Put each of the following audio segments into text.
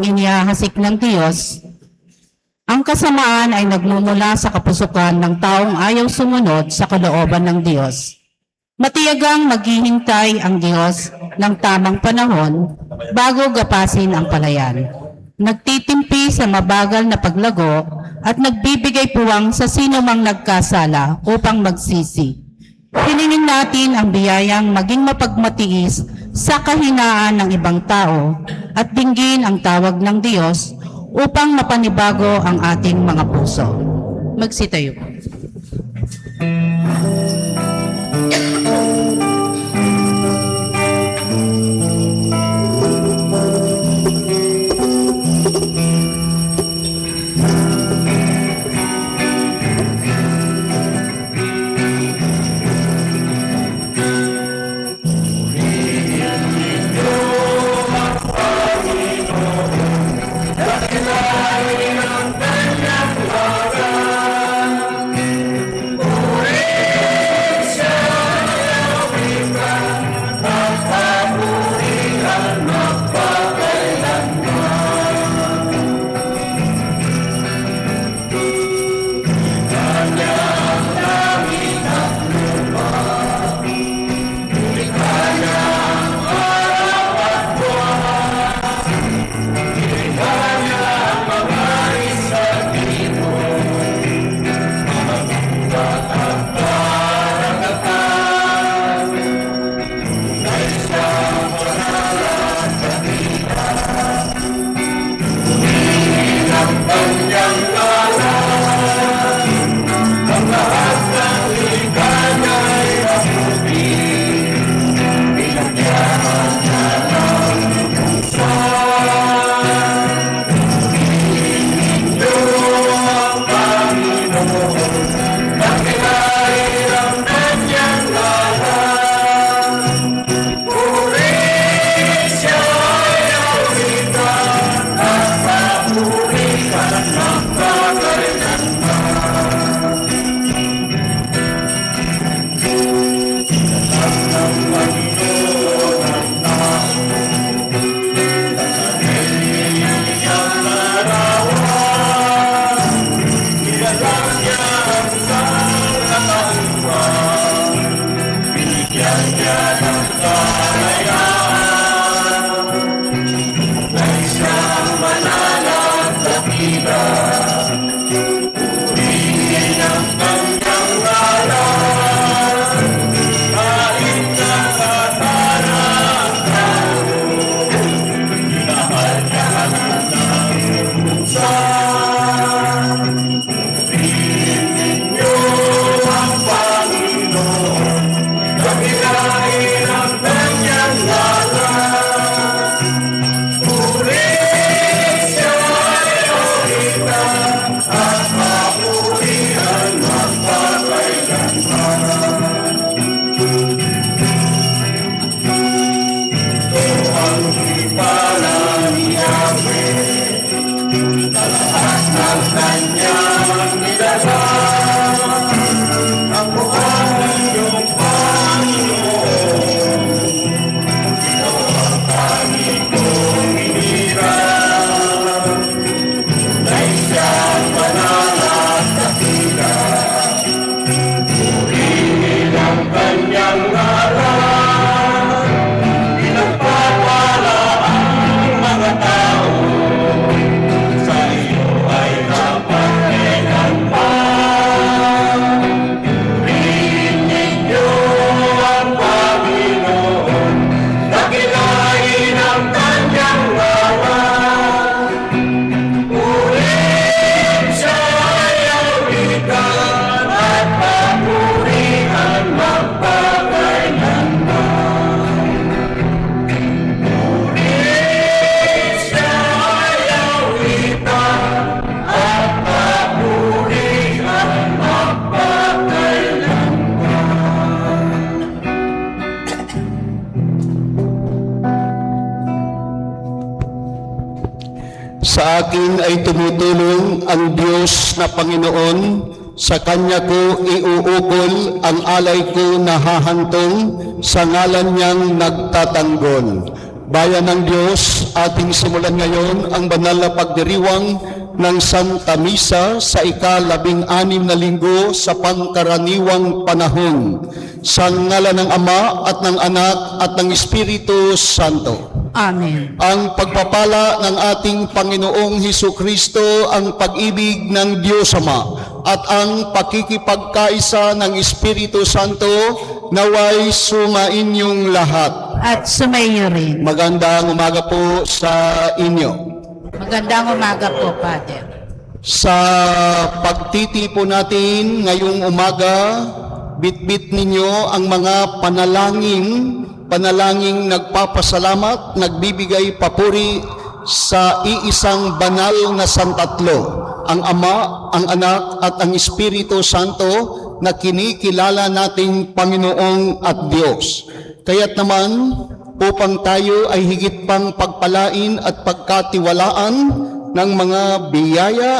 inihahasik ng Diyos, ang kasamaan ay nagmumula sa kapusukan ng taong ayaw sumunod sa kalooban ng Diyos. Matiyagang maghihintay ang Diyos ng tamang panahon bago gapasin ang palayan. Nagtitimpi sa mabagal na paglago at nagbibigay puwang sa sino mang nagkasala upang magsisi. Hilingin natin ang biyayang maging mapagmatiis sa kahinaan ng ibang tao at dinggin ang tawag ng Diyos upang mapanibago ang ating mga puso. Magsitayo. Sa akin ay tumutulong ang Diyos na Panginoon, sa Kanya ko iuukol ang alay ko na hahantong, sa ngalan niyang nagtatanggol. Bayan ng Diyos, ating simulan ngayon ang banal na pagdiriwang ng Santa Misa sa ika-16 na linggo sa pangkaraniwang panahon. Sa ngalan ng Ama at ng Anak at ng Espiritu Santo. Amen. Ang pagpapala ng ating Panginoong Hesukristo, ang pag-ibig ng Diyos Ama, at ang pakikipagkaisa ng Espiritu Santo naway sumainyong lahat. At sumayo rin. Magandang umaga po sa inyo. Magandang umaga po, Father. Sa pagtitipo natin ngayong umaga, bitbit ninyo ang mga panalangin nagpapasalamat, nagbibigay papuri sa iisang banal na Santatlo, ang Ama, ang Anak at ang Espiritu Santo na kinikilala nating Panginoong at Diyos. Kaya't naman, upang tayo ay higit pang pagpalain at pagkatiwalaan ng mga biyaya,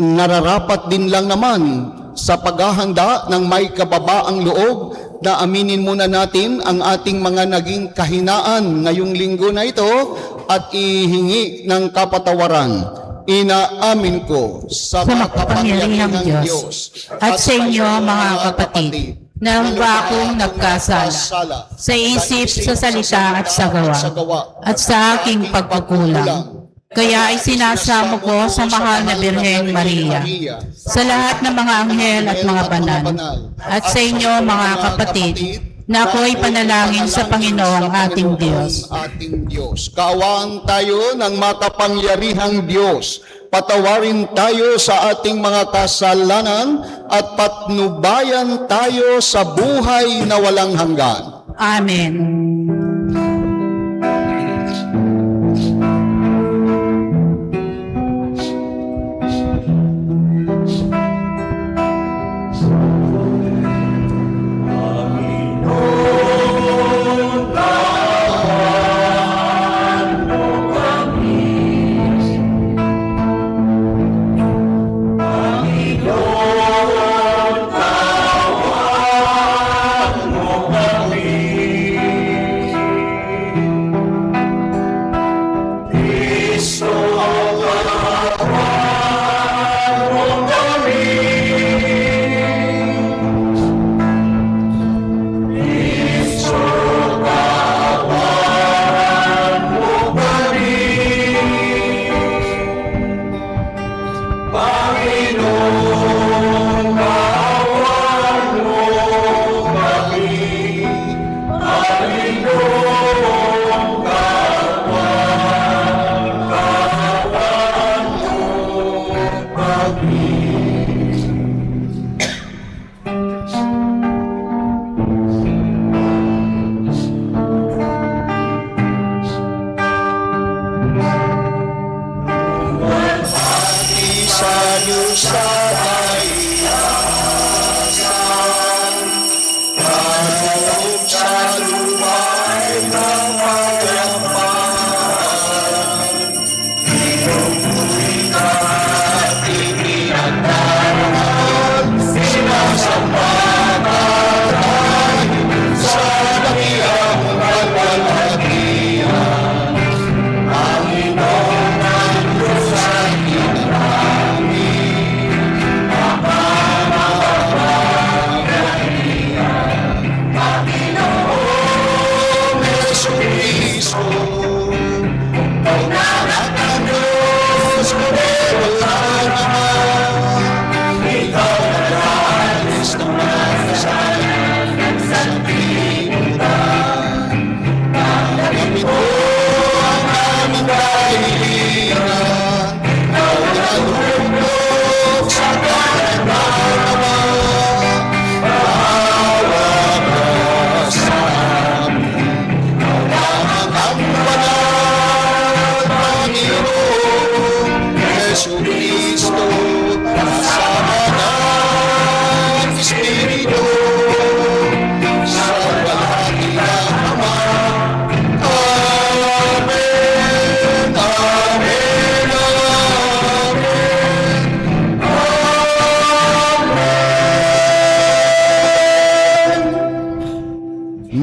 nararapat din lang naman sa paghahanda ng may kababaang loob na aminin muna natin ang ating mga naging kahinaan ngayong linggo na ito at ihingi ng kapatawaran. Inaamin ko sa makapangyarihang Diyos at sa inyo mga kapatid na ba akong nagkasala sa isip, sa salita at sa gawa at sa aking pagkukulang. Kaya ay sinasamo ko sa mahal na Birheng Maria, sa lahat ng mga anghel at mga banal, at sa inyo mga kapatid, na ako'y panalangin sa Panginoong ating Diyos. Kaawaan tayo ng makapangyarihang Diyos. Patawarin tayo sa ating mga kasalanan at patnubayan tayo sa buhay na walang hanggan. Amen.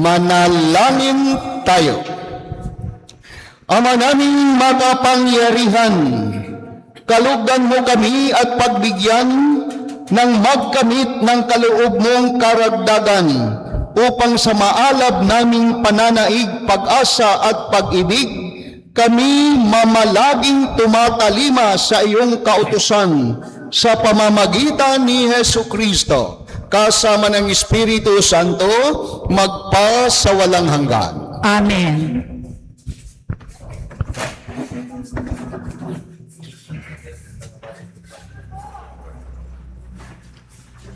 Manalangin tayo. Ama naming makapangyarihan, kalugdan mo kami at pagbigyan ng magkamit ng kaloob mong karagdagan upang sa maalab naming pananaig, pag-asa at pag-ibig, kami mamalaging tumatalima sa iyong kautusan sa pamamagitan ni Hesu Kristo, kasama ng Espiritu Santo, magpa sa walang hanggan. Amen.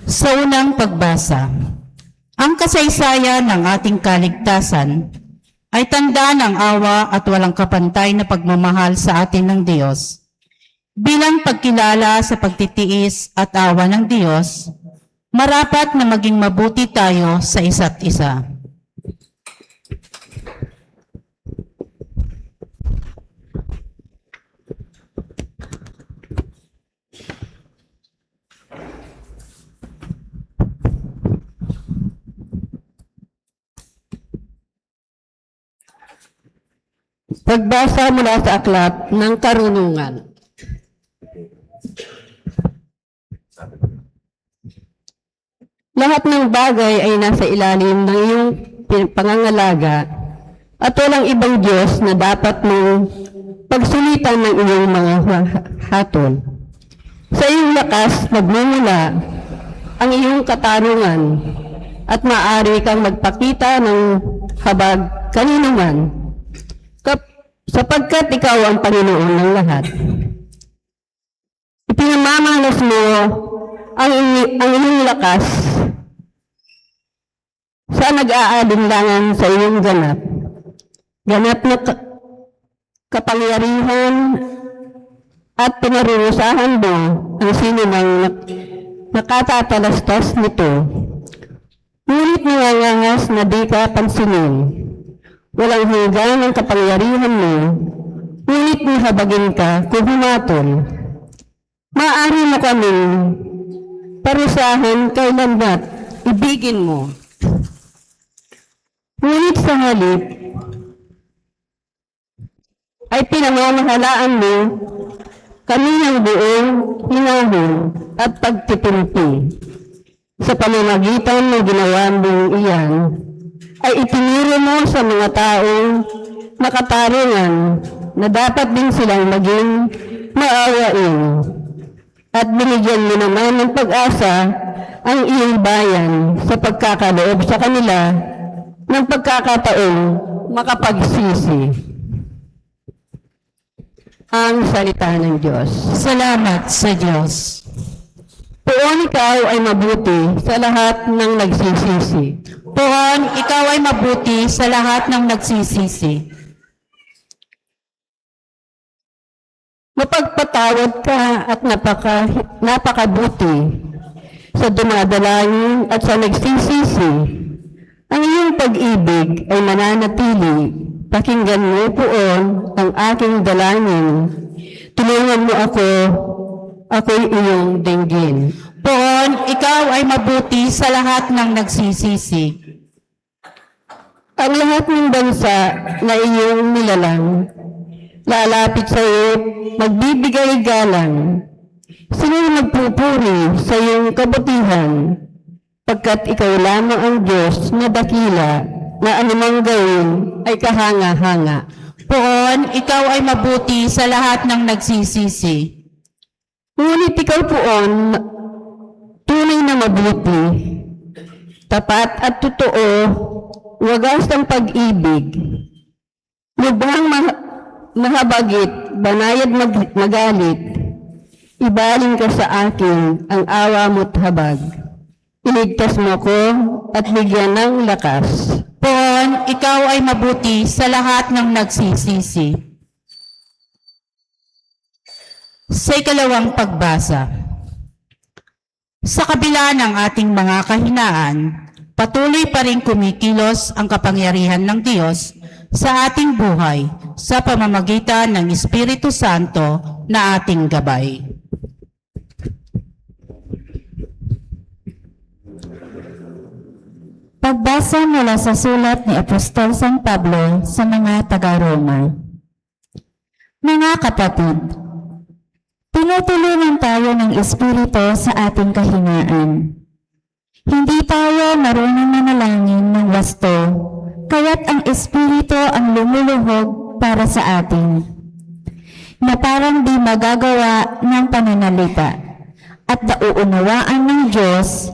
Sa unang pagbasa, ang kasaysayan ng ating kaligtasan ay tanda ng awa at walang kapantay na pagmamahal sa atin ng Diyos. Bilang pagkilala sa pagtitiis at awa ng Diyos, marapat na maging mabuti tayo sa isa't isa. Pagbasa mula sa aklat ng karunungan. Lahat ng bagay ay nasa ilalim ng iyong pangangalaga at walang ibang Diyos na dapat mong pagsulitan ng iyong mga hatol. Sa iyong lakas nagmumula ang iyong katarungan at maaari kang magpakita ng habag kanino man, sapagkat ikaw ang Panginoon ng lahat. Ipinamamalas mo ang iyong lakas sa nag-aalinlangan sa iyong ganap. Ganap na kapangyarihan at pinarurusahan mo ang sinumang nakatatalastas nito. Ngunit nangangangas na di ka pansinin. Walang hanggan ang kapangyarihan mo, ngunit mahabagin ka kung humatol. Maaari mo kaming parusahan kailanman ibigin mo. Ngunit sa halip, ay pinamamahalaan mo kami ng buong hinahon at pagtitimpi. Sa pamamagitan ng ginawa mong iyan, ay itinuro mo sa mga taong nakatarungan na dapat din silang maging maawain. At binigyan mo naman ng pag-asa ang iyong bayan sa pagkakaloob sa kanila ng pagkakataong makapagsisi. Ang salita ng Diyos. Salamat sa Diyos. Poon ikaw ay mabuti sa lahat ng nagsisisi. Poon, ikaw ay mabuti sa lahat ng nagsisisi. Mapagpatawad ka at napakabuti sa dumadalangin at sa nagsisisi. Ang iyong pag-ibig ay mananatili. Pakinggan mo poon ang aking dalangin. Tulungan mo ako'y iyong dinggin. Poon, ikaw ay mabuti sa lahat ng nagsisisi. Ang lahat ng bansa na iyong nilalang, lalapit sa iyo, magbibigay galang. Sila'y magpupuri sa iyong kabutihan, pagkat ikaw lamang ang Diyos na dakila, na anumang gawin ay kahanga-hanga. Poon, ikaw ay mabuti sa lahat ng nagsisisi. Ngunit ikaw poon, tunay na mabuti, tapat at totoo, wagas ang pag-ibig. Lubhang mahabagit, banayad magalit, ibaling ka sa akin ang awa mo't habag. Iligtas mo ko at bigyan ng lakas. Poon, ikaw ay mabuti sa lahat ng nagsisisi. Sa ikalawang pagbasa. Sa kabila ng ating mga kahinaan, patuloy pa rin kumikilos ang kapangyarihan ng Diyos sa ating buhay sa pamamagitan ng Espiritu Santo na ating gabay. Pagbasa mula sa sulat ni Apostol San Pablo sa mga taga-Roma. Mga kapatid, tinutulungan tayo ng Espiritu sa ating kahinaan. Hindi tayo marunong manalangin ng wasto, kaya't ang Espiritu ang lumuluhog para sa atin, na parang di magagawa ng pananalita, at nauunawaan ng Diyos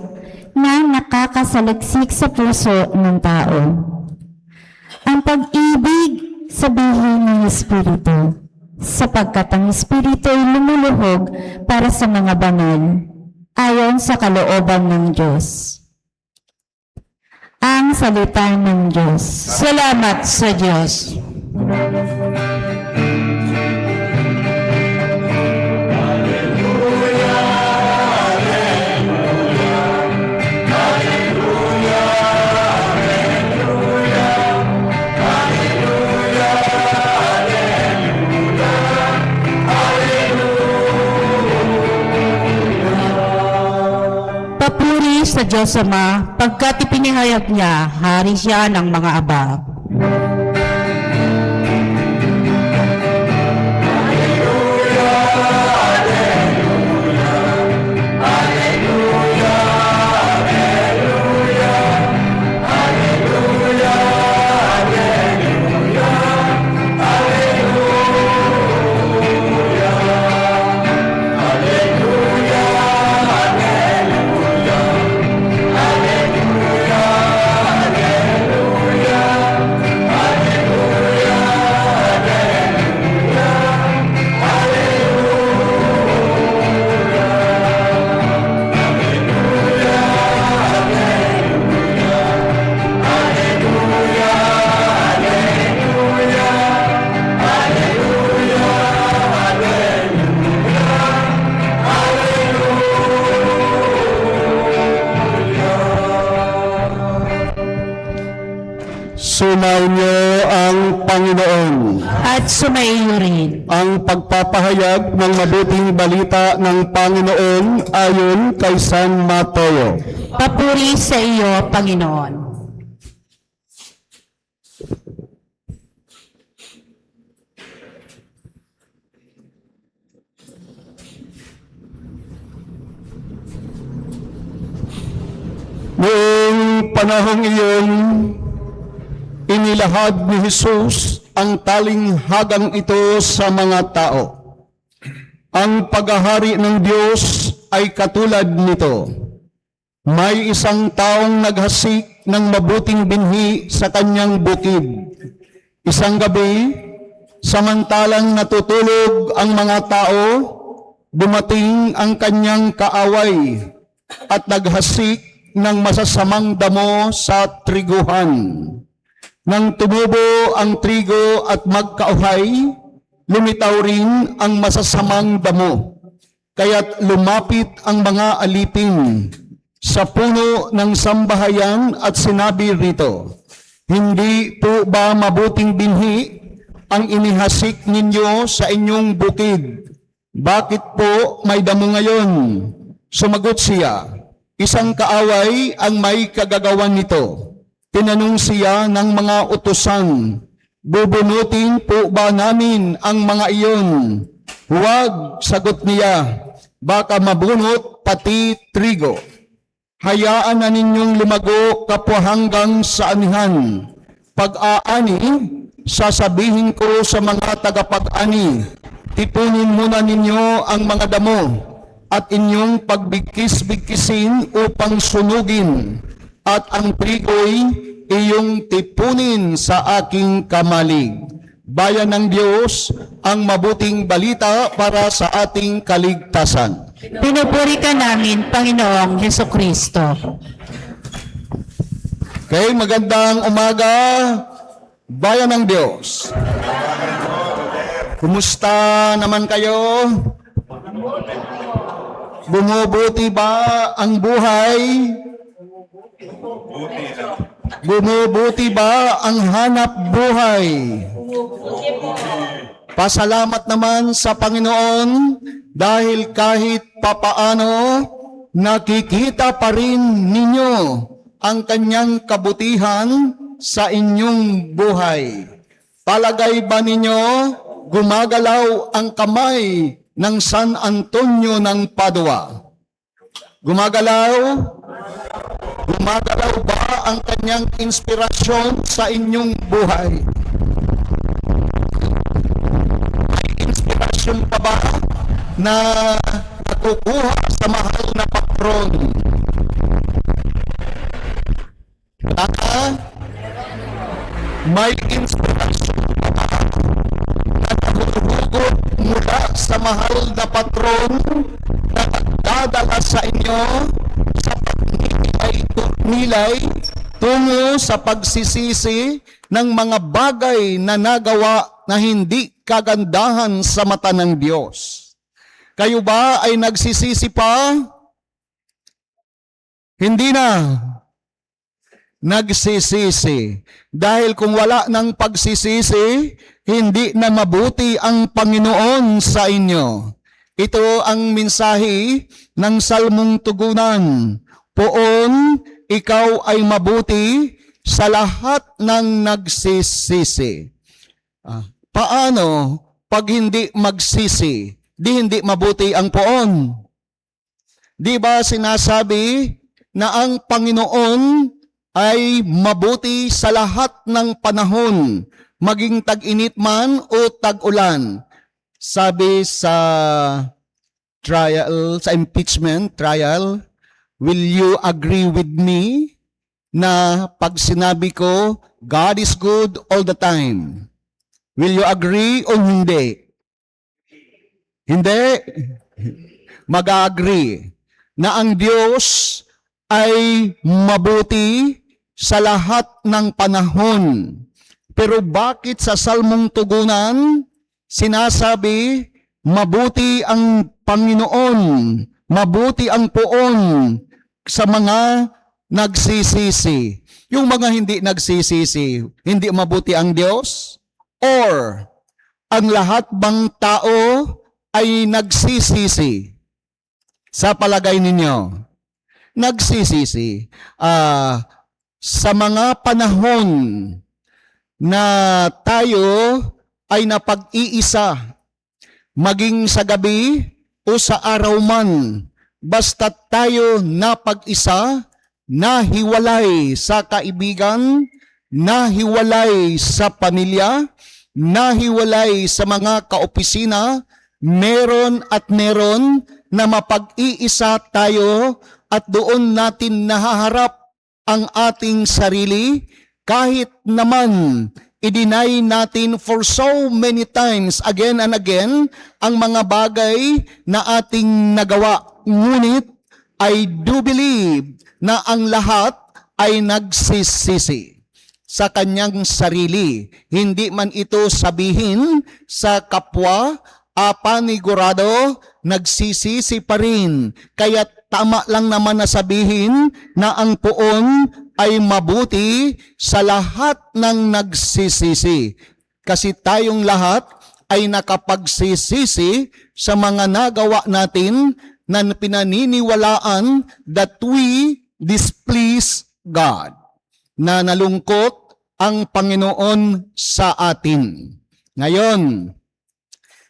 na nakakasaliksik sa puso ng tao. Ang pag-ibig sabihin ng Espiritu, sapagkat ang Espiritu ay lumuluhog para sa mga banal, ayon sa kalooban ng Diyos. Ang salita ng Diyos. Salamat sa Diyos. Papuri sa Diyos Ama, pagkat ipinahayag niya, hari siya ng mga aba. Sumayin niyo ang Panginoon. At sumaiyo rin. Ang pagpapahayag ng mabuting balita ng Panginoon ayon kay San Mateo. Papuri sa iyo, Panginoon. Noong panahong iyon, inilahad ni Jesus ang talinghagang ito sa mga tao. Ang paghahari ng Diyos ay katulad nito. May isang taong naghasik ng mabuting binhi sa kanyang bukid. Isang gabi, samantalang natutulog ang mga tao, dumating ang kanyang kaaway at naghasik ng masasamang damo sa triguhan. Nang tumubo ang trigo at magkauhay, lumitaw rin ang masasamang damo. Kaya't lumapit ang mga alipin sa puno ng sambahayan at sinabi rito, "Hindi po ba mabuting binhi ang inihasik ninyo sa inyong bukid? Bakit po may damo ngayon?" Sumagot siya, "Isang kaaway ang may kagagawan nito." Tinanong siya ng mga utusan, "Bubunutin po ba namin ang mga iyon?" "Huwag," sagot niya, "baka mabunot pati trigo. Hayaan na ninyong lumago kapwa hanggang sa anihan. Pag-aani, sasabihin ko sa mga tagapag-ani, tipunin muna ninyo ang mga damo at inyong pagbigkis-bigkisin upang sunugin, at ang trigo'y iyong tipunin sa aking kamalig." Bayan ng Diyos, ang mabuting balita para sa ating kaligtasan. Pinupuri ka namin, Panginoong Hesukristo. Okay, magandang umaga, bayan ng Diyos. Kumusta naman kayo? Bumubuti ba ang buhay? Bumubuti ba ang hanap buhay? Pasalamat naman sa Panginoon dahil kahit papaano nakikita pa rin ninyo ang kanyang kabutihan sa inyong buhay. Palagay ba ninyo gumagalaw ang kamay ng San Antonio ng Padua? Gumagalaw? Gumagalaw ba ang kanyang inspirasyon sa inyong buhay? May inspirasyon pa ba na nakukuha sa mahal na patron? May inspirasyon pa ba na nahuhugot mula sa mahal na patron na nagdadala sa inyo sa pagnilay tungo sa pagsisisi ng mga bagay na nagawa na hindi kagandahan sa mata ng Diyos? Kayo ba ay nagsisisi pa? Hindi na. Nagsisisi. Dahil kung wala ng pagsisisi, hindi na mabuti ang Panginoon sa inyo. Ito ang mensahe ng Salmong Tugunan. Poon, ikaw ay mabuti sa lahat ng nagsisisi. Paano pag hindi magsisi? Di hindi mabuti ang poon. Di ba sinasabi na ang Panginoon ay mabuti sa lahat ng panahon, maging tag-init man o tag-ulan? Sabi sa trial, sa impeachment trial, will you agree with me na pag sinabi ko, God is good all the time? Will you agree o hindi? Hindi. Mag-agree na ang Diyos ay mabuti sa lahat ng panahon. Pero bakit sa Salmong Tugunan sinasabi, mabuti ang Panginoon, mabuti ang poon sa mga nagsisisi? Yung mga hindi nagsisisi, hindi mabuti ang Diyos? Or ang lahat bang tao ay nagsisisi? Sa palagay ninyo, nagsisisi. Sa mga panahon na tayo ay napag-iisa, maging sa gabi o sa araw man, basta tayo napag-isa, nahiwalay sa kaibigan, nahiwalay sa pamilya, nahiwalay sa mga kaopisina, meron at meron na mapag-iisa tayo at doon natin nahaharap ang ating sarili kahit naman i-deny natin for so many times again and again ang mga bagay na ating nagawa. Ngunit I do believe na ang lahat ay nagsisisi sa kanyang sarili. Hindi man ito sabihin sa kapwa, panigurado, nagsisisi pa rin. Kaya tama lang naman na sabihin na ang poon ay mabuti sa lahat ng nagsisisi. Kasi tayong lahat ay nakapagsisisi sa mga nagawa natin na pinaniniwalaan that we displease God, na nalungkot ang Panginoon sa atin. Ngayon,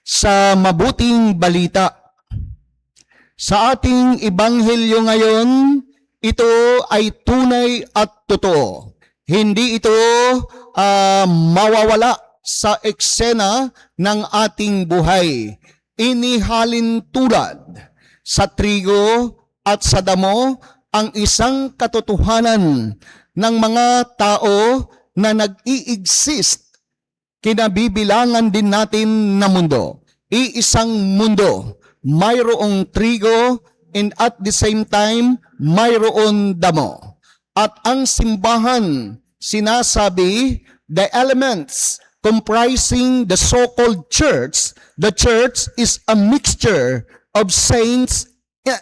sa mabuting balita, sa ating ebanghelyo ngayon, ito ay tunay at totoo. Hindi ito mawawala sa eksena ng ating buhay. Inihalin tulad sa trigo at sa damo ang isang katotohanan ng mga tao na nag-i-exist, kinabibilangan din natin na mundo. Iisang mundo, mayroong trigo and at the same time, mayroon damo. At ang simbahan, sinasabi, the elements comprising the so-called church, the church is a mixture of saints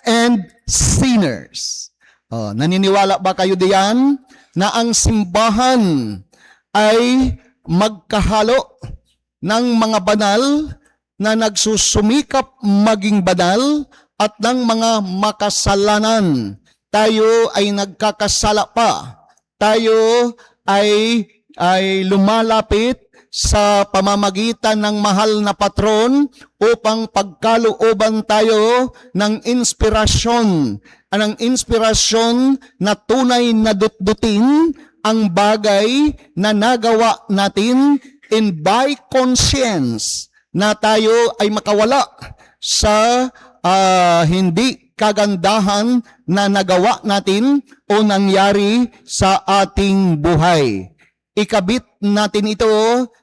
and sinners. Naniniwala ba kayo diyan na ang simbahan ay magkahalo ng mga banal na nagsusumikap maging banal at ng mga makasalanan? Tayo ay nagkakasala pa. Tayo ay lumalapit sa pamamagitan ng mahal na patron upang pagkalooban tayo ng inspirasyon. Anong inspirasyon na tunay na dutdutin ang bagay na nagawa natin in by conscience na tayo ay makawala sa hindi kagandahan na nagawa natin o nangyari sa ating buhay. Ikabit natin ito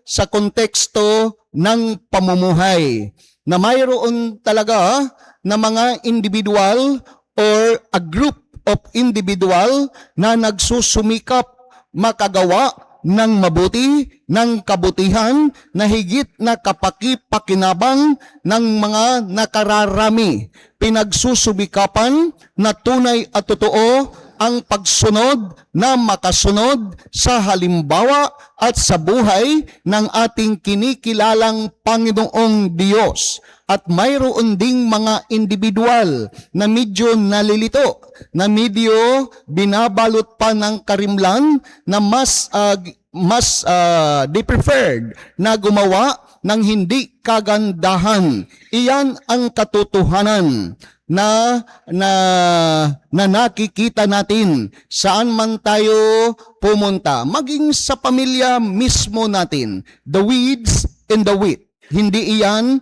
sa konteksto ng pamumuhay na mayroon talaga na mga individual or a group of individual na nagsusumikap makagawa ng mabuti, ng kabutihan na higit na kapaki-pakinabang ng mga nakararami. Pinagsusubikapan na tunay at totoo ang pagsunod na makasunod sa halimbawa at sa buhay ng ating kinikilalang Panginoong Diyos. At mayroon ding mga individual na medyo nalilito, na medyo binabalot pa ng karimlan na mas preferred na gumawa ng hindi kagandahan. Iyan ang katotohanan na nakikita natin saan man tayo pumunta, maging sa pamilya mismo natin, the weeds and the wheat. Hindi iyan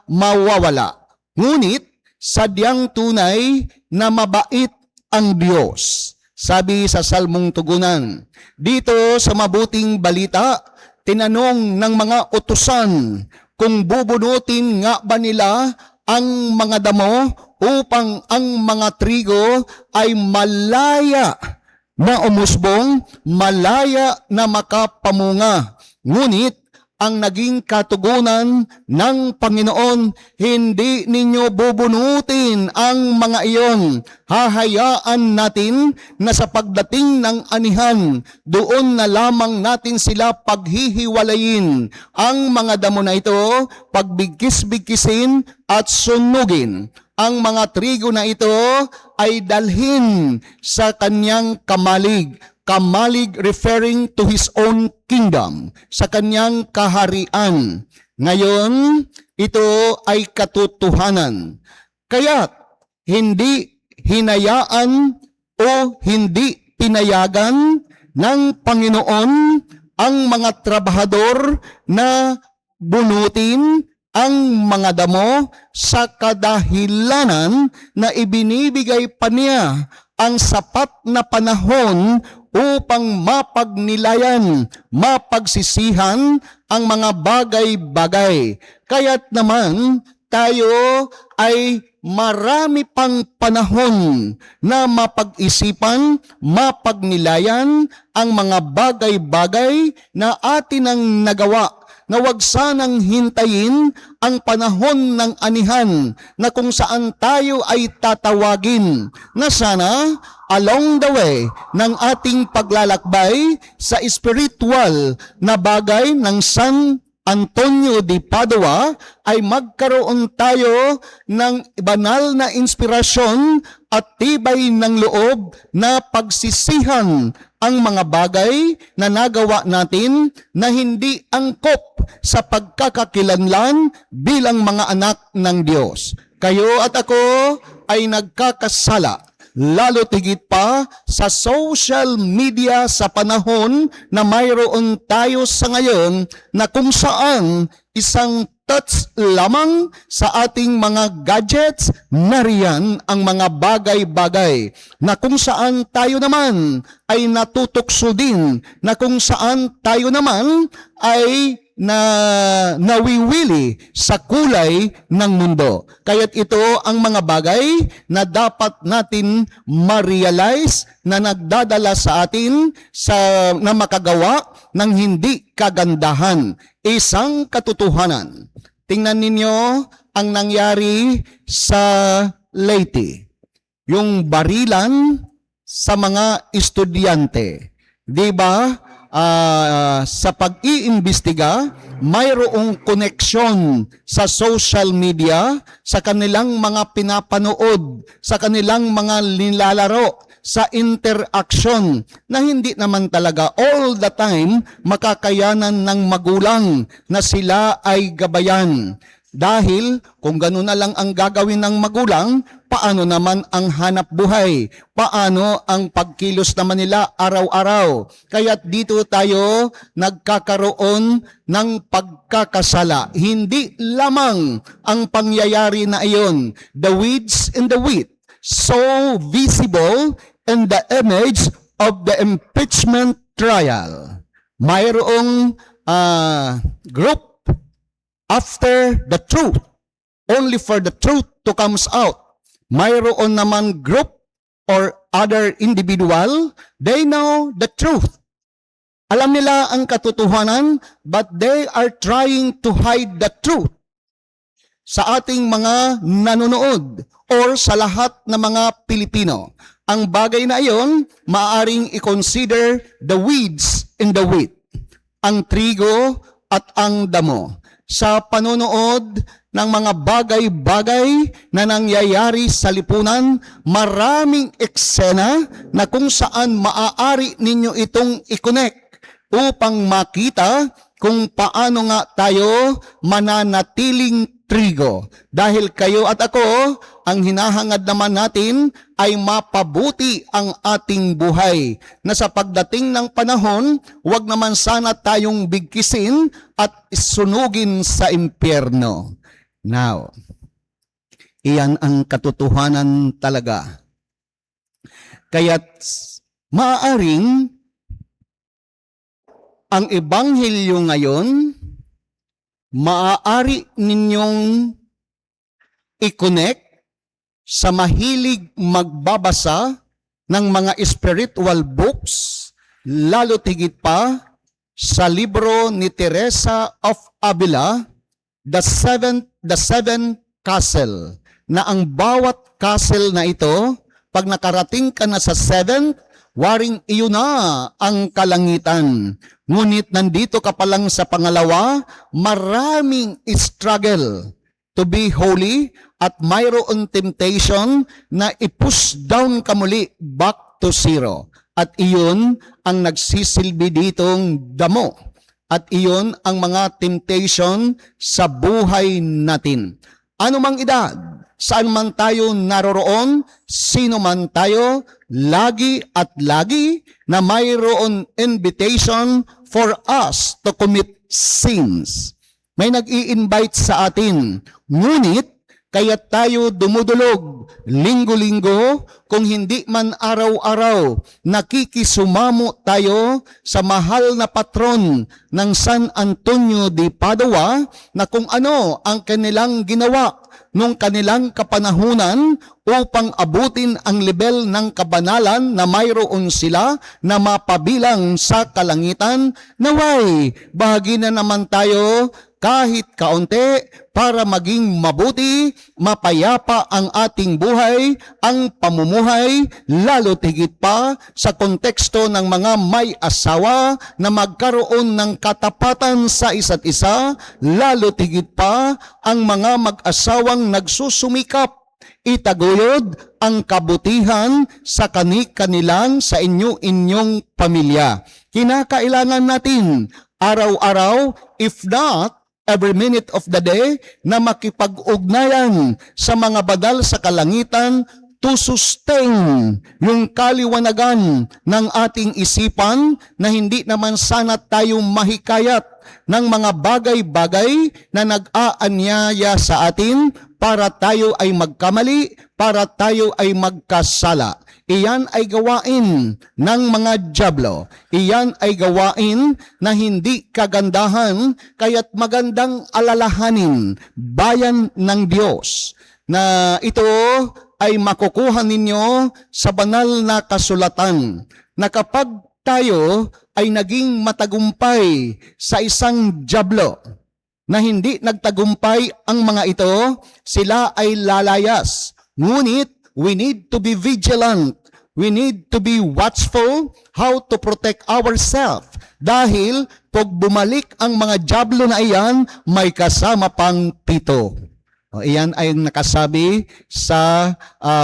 mawawala. Ngunit sadyang tunay na mabait ang Diyos. Sabi sa Salmong Tugunan, dito sa mabuting balita, tinanong ng mga utusan kung bubunutin nga ba nila ang mga damo upang ang mga trigo ay malaya na umusbong, malaya na makapamunga. Ngunit ang naging katugunan ng Panginoon, hindi ninyo bubunutin ang mga iyon. Hahayaan natin na sa pagdating ng anihan, doon na lamang natin sila paghihiwalayin. Ang mga damo na ito, pagbigkis-bigkisin at sunugin. Ang mga trigo na ito ay dalhin sa kanyang kamalig. Kamalig referring to His own kingdom, sa kanyang kaharian. Ngayon, ito ay katotohanan. Kaya hindi hinayaan o hindi pinayagan ng Panginoon ang mga trabahador na bunutin ang mga damo sa kadahilanan na ibinibigay pa niya ang sapat na panahon upang mapagnilayan, mapagsisihan ang mga bagay-bagay. Kaya't naman tayo ay marami pang panahon na mapag-isipan, mapagnilayan ang mga bagay-bagay na atin ang nagawa, na wag sanang hintayin ang panahon ng anihan na kung saan tayo ay tatawagin na sana along the way ng ating paglalakbay sa spiritual na bagay ng San Antonio de Padua ay magkaroon tayo ng banal na inspirasyon at tibay ng loob na pagsisihan ang mga bagay na nagawa natin na hindi angkop sa pagkakakilanlan bilang mga anak ng Diyos. Kayo at ako ay nagkakasala, lalo tigit pa sa social media sa panahon na mayroon tayo sa ngayon na kung saan isang touch lamang sa ating mga gadgets, nariyan ang mga bagay-bagay na kung saan tayo naman ay natutukso din, na kung saan tayo naman ay nawiwili sa kulay ng mundo. Kaya't ito ang mga bagay na dapat natin ma-realize na nagdadala sa atin na makagawa ng hindi kagandahan. Isang katotohanan. Tingnan ninyo ang nangyari sa Leyte. Yung barilan sa mga estudyante. Di ba? Sa pag-iimbestiga, mayroong koneksyon sa social media, sa kanilang mga pinapanood, sa kanilang mga nilalaro, sa interaction na hindi naman talaga all the time makakayanan ng magulang na sila ay gabayan. Dahil kung gano'n na lang ang gagawin ng magulang, paano naman ang hanap buhay? Paano ang pagkilos naman nila araw-araw? Kaya't dito tayo nagkakaroon ng pagkakasala. Hindi lamang ang pangyayari na iyon, the weeds in the wheat, so visible in the image of the impeachment trial. Mayroong group after the truth, only for the truth to comes out. Mayroon naman group or other individual, they know the truth. Alam nila ang katotohanan, but they are trying to hide the truth. Sa ating mga nanonood or sa lahat ng mga Pilipino, ang bagay na iyon, maaaring i-consider the weeds in the wheat, ang trigo at ang damo. Sa panonood ng mga bagay-bagay na nangyayari sa lipunan, maraming eksena na kung saan maaari ninyo itong i-connect upang makita kung paano nga tayo mananatiling trigo. Dahil kayo at ako, ang hinahangad naman natin ay mapabuti ang ating buhay. Na sa pagdating ng panahon, huwag naman sana tayong bigkisin at sunugin sa impyerno. Now, iyan ang katotohanan talaga. Kaya't maaaring ang ebanghelyo ngayon, maaari ninyong i-connect sa mahilig magbabasa ng mga spiritual books, lalo tigit pa sa libro ni Teresa of Avila, The Seven Castle, na ang bawat castle na ito, pag nakarating ka na sa seventh, waring iyon na ang kalangitan. Ngunit nandito ka pa lang sa pangalawa, maraming struggle to be holy at mayroon temptation na i-push down ka muli back to zero. At iyon ang nagsisilbi ditong damo. At iyon ang mga temptation sa buhay natin. Ano mang edad, saan man tayo naroroon, sino man tayo, lagi at lagi na mayroon invitation for us to commit sins. May nag-i-invite sa atin, ngunit kaya tayo dumudulog linggo-linggo kung hindi man araw-araw nakikisumamo tayo sa mahal na patron ng San Antonio de Padua na kung ano ang kanilang ginawa nung kanilang kapanahunan upang abutin ang level ng kabanalan na mayroon sila na mapabilang sa kalangitan. Naway, bahagi na naman tayo kahit kaunti para maging mabuti, mapayapa ang ating buhay, ang pamumuhay, lalo tigit pa sa konteksto ng mga may asawa na magkaroon ng katapatan sa isa't isa, lalo tigit pa ang mga mag-asawang nagsusumikap itaguyod ang kabutihan sa kanilang sa inyong pamilya. Kinakailangan natin araw-araw, if not every minute of the day, na makipag-ugnayan sa mga badal sa kalangitan to sustain yung kaliwanagan ng ating isipan na hindi naman sana tayo mahikayat ng mga bagay-bagay na nag-aanyaya sa atin para tayo ay magkamali, para tayo ay magkasala. Iyan ay gawain ng mga dyablo. Iyan ay gawain na hindi kagandahan, kaya't magandang alalahanin, bayan ng Diyos, na ito ay makukuha ninyo sa banal na kasulatan, na kapag tayo ay naging matagumpay sa isang dyablo, na hindi nagtagumpay ang mga ito, sila ay lalayas. Ngunit, we need to be vigilant. We need to be watchful how to protect ourselves. Dahil, pag bumalik ang mga dyablo na iyan, may kasama pang 7. Iyan ay nakasabi sa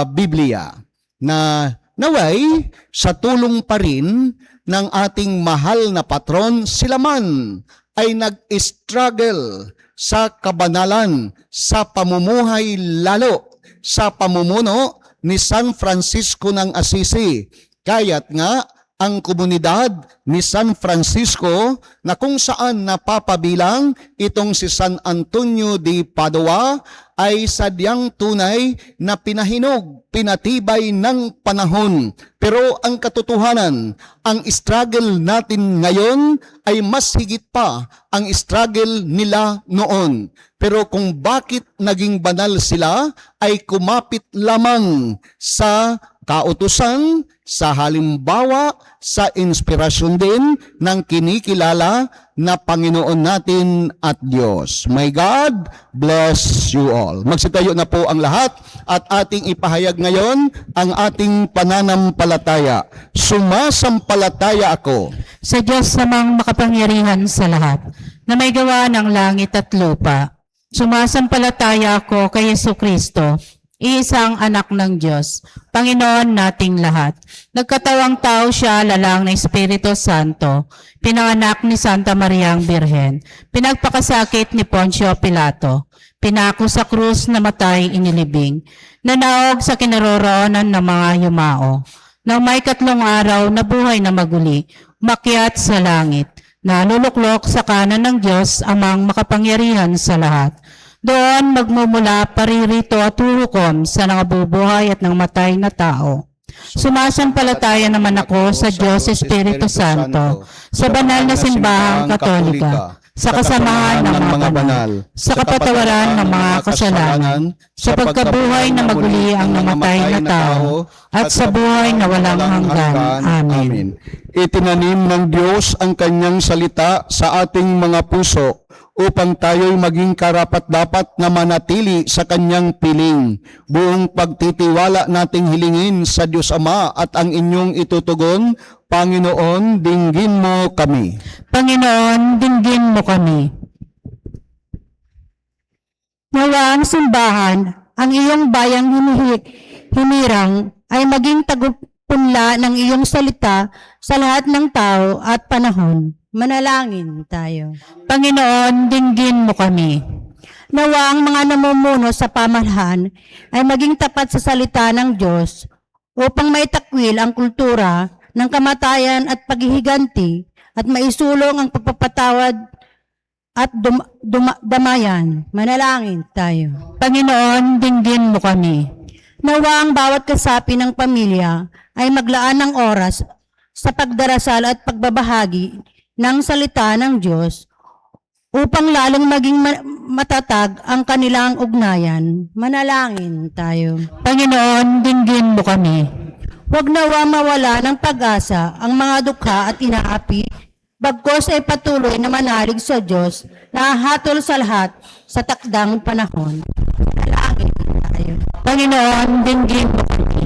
Biblia. Na Naway, sa tulong pa rin ng ating mahal na patron, sila man ay nag-struggle sa kabanalan, sa pamumuhay lalo, sa pamumuno ni San Francisco ng Assisi. Kaya't nga, ang komunidad ni San Francisco na kung saan napapabilang itong si San Antonio de Padua ay sadyang tunay na pinahinog, pinatibay ng panahon. Pero ang katotohanan, ang struggle natin ngayon ay mas higit pa ang struggle nila noon. Pero kung bakit naging banal sila ay kumapit lamang sa kautusan, sa halimbawa, sa inspirasyon din ng kinikilala na Panginoon natin at Diyos. May God bless you all. Magsitayo na po ang lahat at ating ipahayag ngayon ang ating pananampalataya. Sumasampalataya ako Sa Diyos namang makapangyarihan sa lahat, na may gawa ng langit at lupa. Sumasampalataya ako kay Jesucristo, iisang anak ng Diyos, Panginoon nating lahat. Nagkatawang tao siya, lalang ng Espiritu Santo, pinanganak ni Santa Maria ang Birhen, pinagpakasakit ni Poncio Pilato, pinako sa krus, namatay, inilibing, nanaog sa kinaroroonan ng mga yumao. Nang may 3 araw, nabuhay na maguli, umakyat sa langit, naluluklok sa kanan ng Diyos, amang makapangyarihan sa lahat. Doon magmumula paririto at huhukom sa nangabubuhay at nangmatay na tao. Sumasampalataya naman ako sa Diyos Espiritu Santo, sa banal na simbahang katolika, sa kasamahan ng mga banal, sa kapatawaran ng mga kasalanan, sa pagkabuhay na maguli ang namatay na tao, at sa buhay na walang hanggan. Amen. Itinanim ng Diyos ang kanyang salita sa ating mga puso upang tayo'y maging karapat-dapat na manatili sa kanyang piling. Buong pagtitiwala nating hilingin sa Diyos Ama at ang inyong itutugon, Panginoon, dinggin mo kami. Panginoon, dinggin mo kami. Nawa ang simbahan, ang iyong bayang hinirang ay maging tagupunla ng iyong salita sa lahat ng tao at panahon. Manalangin tayo. Panginoon, dinggin mo kami. Nawa ang mga namumuno sa pamahalaan ay maging tapat sa salita ng Diyos upang maitakwil ang kultura ng kamatayan at paghihiganti at maisulong ang pagpapatawad at damayan. Manalangin tayo. Panginoon, dinggin mo kami. Nawa ang bawat kasapi ng pamilya ay maglaan ng oras sa pagdarasal at pagbabahagi ng salita ng Diyos upang lalong maging matatag ang kanilang ugnayan. Manalangin tayo. Panginoon, dinggin mo kami. Huwag nawa mawala ng pag-asa ang mga dukha at inaapi, bagkos ay patuloy na manalig sa Diyos na hatol sa lahat sa takdang panahon. Manalangin tayo. Panginoon, dinggin mo kami.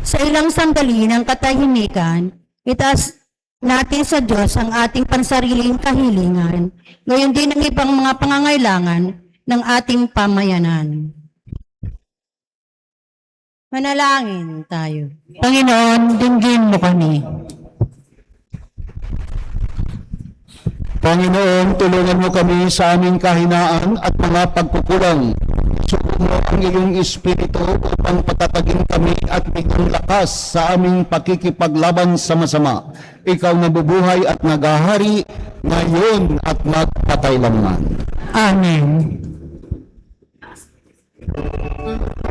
Sa ilang sandali ng katahimikan, itaas natin sa Diyos ang ating pansariling kahilingan, ngayon din ang ibang mga pangangailangan ng ating pamayanan. Manalangin tayo. Panginoon, dinggin mo kami. Panginoon, tulungan mo kami sa aming kahinaan at mga pagkukulang. Suko mo ang iyong Espiritu upang patatagin kami at bigyan lakas sa aming pakikipaglaban sa masama. Ikaw na bubuhay at nagahari ngayon at magpakailanman. Amen. Panginoon,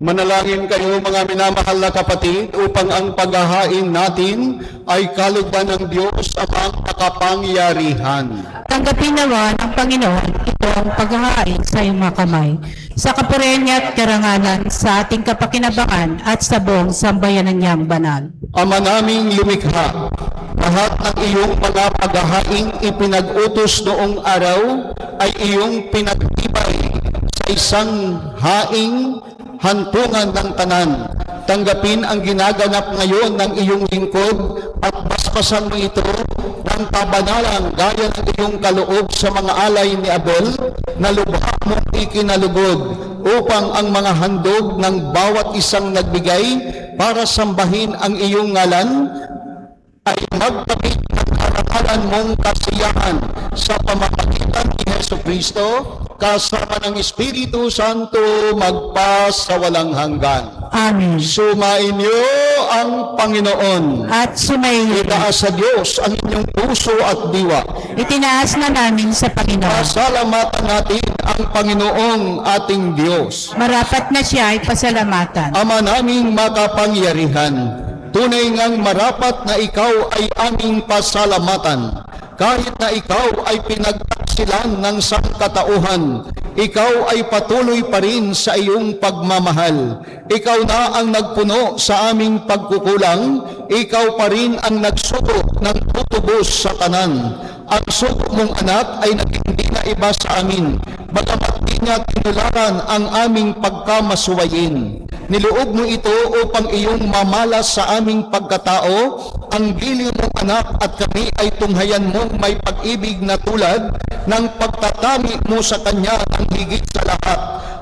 Manalangin kayo mga minamahal na kapatid upang ang paghahain natin ay kalugdan ng Diyos amang makapangyarihan. Tanggapin nawa ng Panginoon itong paghahain sa iyong mga kamay, sa kapurihan niya at karangalan, sa ating kapakinabangan at sa buong sambayanan niyang banal. Ama naming lumikha, lahat ng iyong mga paghahaing ipinag-utos noong araw ay iyong pinagtibay sa isang haing hantungan ng tanan. Tanggapin ang ginaganap ngayon ng iyong lingkod at basbasan mo ito ng kabanalang gaya ng iyong kaloob sa mga alay ni Abel na lubha mong ikinalugod upang ang mga handog ng bawat isang nagbigay para sambahin ang iyong ngalan ay magdamit ng karangalan mong kasiyahan sa pamamagitan ni Hesus Kristo kasama ng Espiritu Santo magpa sa walang hanggan. Amen. Sumainyo ang Panginoon. At sumayin, Itaas sa Diyos ang inyong puso at diwa. itinaas na namin sa Panginoon. Pasalamatan natin ang Panginoong ating Diyos. Marapat na siya ay pasalamatan. Ama naming makapangyarihan, tunay ngang marapat na ikaw ay aming pasalamatan. Kahit na ikaw ay pinagtaksilan ng sangkatauhan, ikaw ay patuloy pa rin sa iyong pagmamahal. Ikaw na ang nagpuno sa aming pagkukulang, ikaw pa rin ang nagsugo ng tutubos sa tanan. Ang sugo mong anak ay naging di na iba sa amin, bagamat di niya tinularan ang aming pagkamasuwayin. Niloob mo ito upang iyong mamalas sa aming pagkatao, ang giliw mong anak at kami ay tunghayan mong may pag-ibig na tulad ng pagtatami mo sa kanya ang higit sa lahat.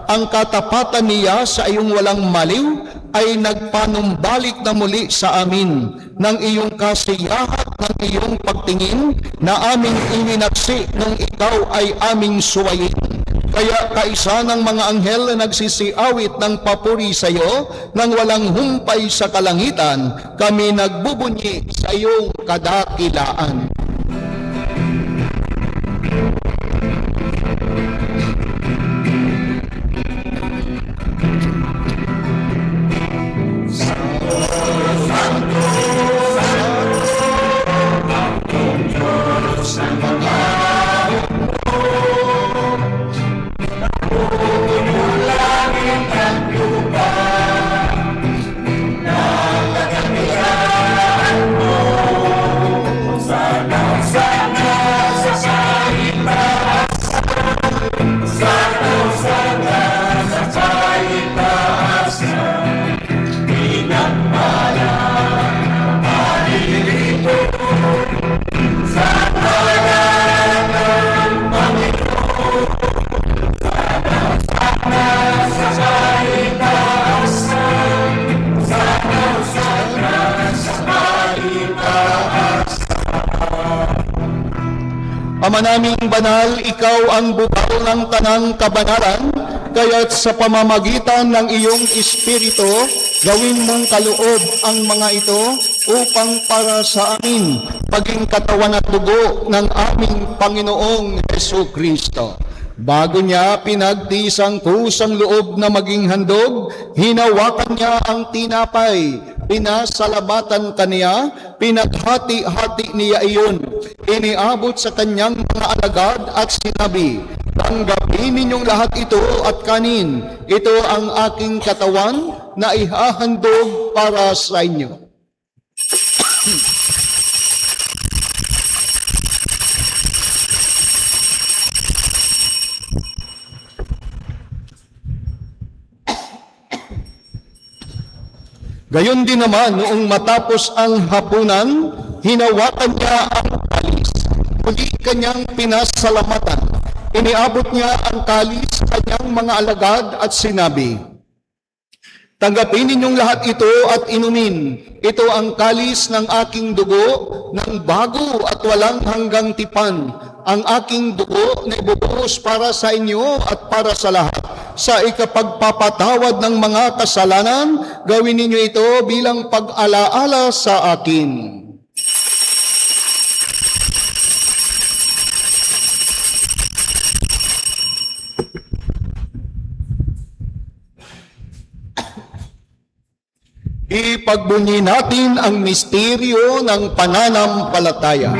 Ang katapatan niya sa iyong walang maliw ay nagpanumbalik na muli sa amin ng iyong kasiyahan ng iyong pagtingin na aming ininaksi nung ikaw ay aming suwayin. Kaya kaisa ng mga anghel na nagsisiawit ng papuri sa iyo nang walang humpay sa kalangitan, kami nagbubunyi sa iyong kadakilaan. Sa Ama naming banal, ikaw ang bukal ng tanang kabanalan, kaya't sa pamamagitan ng iyong Espiritu, gawin mong kaloob ang mga ito upang para sa amin paging katawan at dugo ng aming Panginoong Jesucristo. Bago niya pinagtiis ang kusang loob na maging handog, hinawakan niya ang tinapay, pinasalamatan kaniya, pinaghati-hati niya iyon, iniabot sa kanyang mga alagad at sinabi, "Tanggapin ninyong lahat ito at kanin, ito ang aking katawan na ihahandog para sa inyo." Gayon din naman, noong matapos ang hapunan, hinawakan niya ang kalis. Muli kanyang pinasalamatan. Iniabot niya ang kalis sa kanyang mga alagad at sinabi, "Tanggapin ninyong lahat ito at inumin. Ito ang kalis ng aking dugo, ng bago at walang hanggang tipan. Ang aking dugo na ibubuhos para sa inyo at para sa lahat. Sa ikapagpapatawad ng mga kasalanan, gawin ninyo ito bilang pag-alaala sa akin." Ipagbunyi natin ang misteryo ng pananampalataya.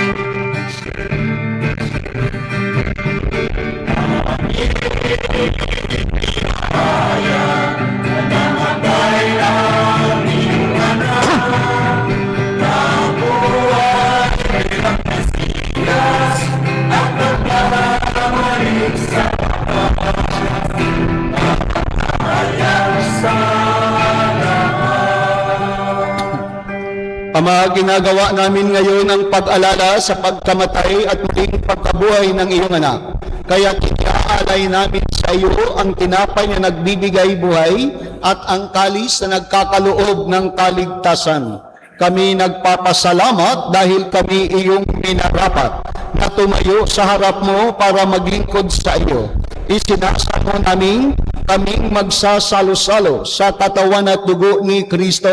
Ama, ginagawa namin ngayon ang pag-alala sa pagkamatay at muling pagkabuhay ng iyong anak. Kaya kinaalay namin sa iyo ang tinapay na nagbibigay buhay at ang kalis na nagkakaloob ng kaligtasan. Kami nagpapasalamat dahil kami iyong minarapat na tumayo sa harap mo para maglingkod sa iyo. Isinasamo namin kaming magsasalo-salo sa katawan at dugo ni Kristo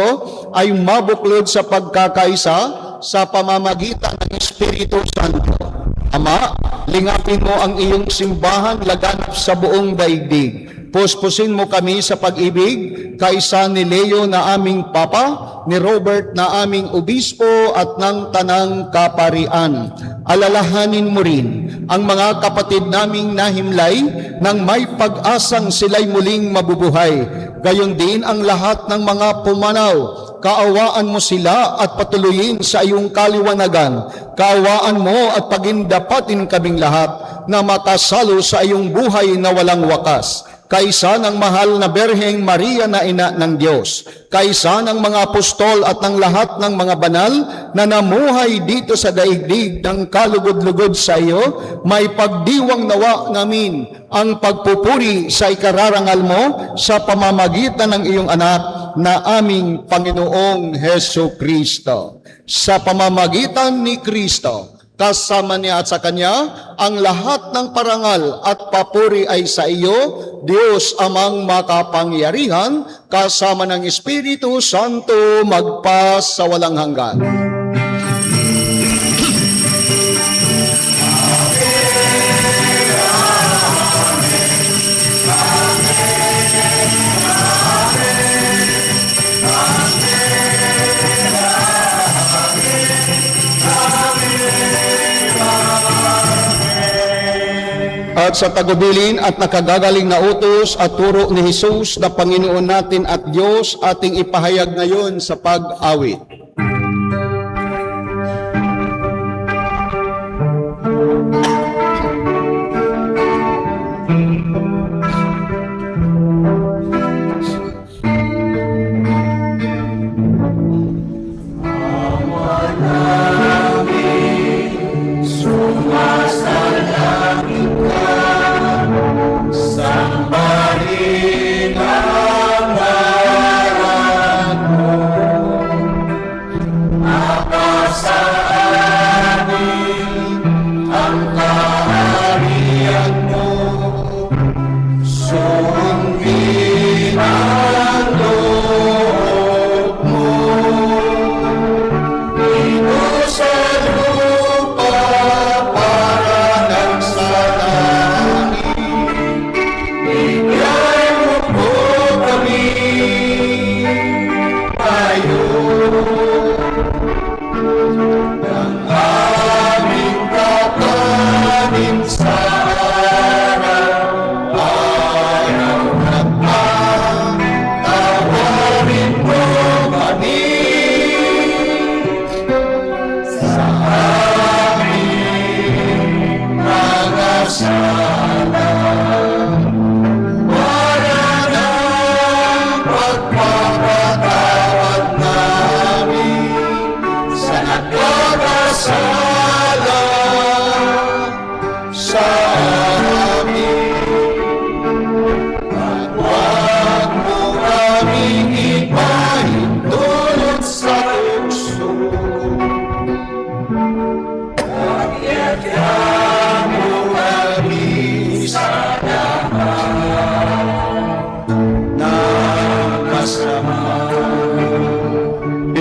ay mabuklod sa pagkakaisa sa pamamagitan ng Espiritu Santo. Ama, lingapin mo ang iyong simbahan laganap sa buong daigdig. Puspusin mo kami sa pag-ibig, kaisa ni Leo na aming Papa, ni Robert na aming Obispo at ng Tanang Kaparian. Alalahanin mo rin ang mga kapatid naming nahimlay nang may pag-asang sila'y muling mabubuhay. Gayon din ang lahat ng mga pumanaw. Kaawaan mo sila at patuloyin sa iyong kaliwanagan. Kaawaan mo at pagindapatin kaming lahat na makasalo sa iyong buhay na walang wakas. Kaisa ng mahal na Berheng Maria na ina ng Diyos, kaisa ng mga apostol at ng lahat ng mga banal na namuhay dito sa daigdig ng kalugod-lugod sa iyo, may pagdiwang nawa namin ang pagpupuri sa ikararangal mo sa pamamagitan ng iyong anak na aming Panginoong Jesucristo. Sa pamamagitan ni Kristo, kasama niya at sa Kanya, ang lahat ng parangal at papuri ay sa iyo, Diyos Amang makapangyarihan, kasama ng Espiritu Santo, magpa sa walang hanggan. At sa tagubilin at nakagagaling na utos at turo ni Jesus na Panginoon natin at Diyos, ating ipahayag ngayon sa pag-awit.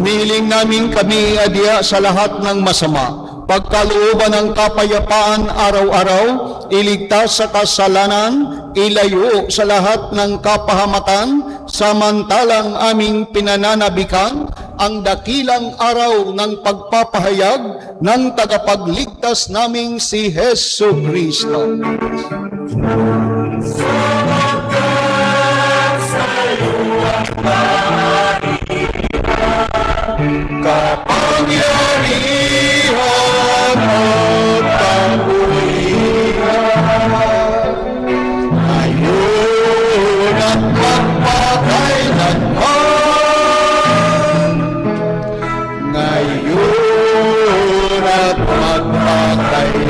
Inihiling namin kami adya sa lahat ng masama, pagkalooban ng kapayapaan araw-araw, iligtas sa kasalanan, ilayo sa lahat ng kapahamakan, samantalang aming pinananabikan ang dakilang araw ng pagpapahayag ng tagapagligtas naming si Hesu Kristo. Kapangyarihan at kapulihan, ngayon at magpakailanman, ngayon at magpakailanman.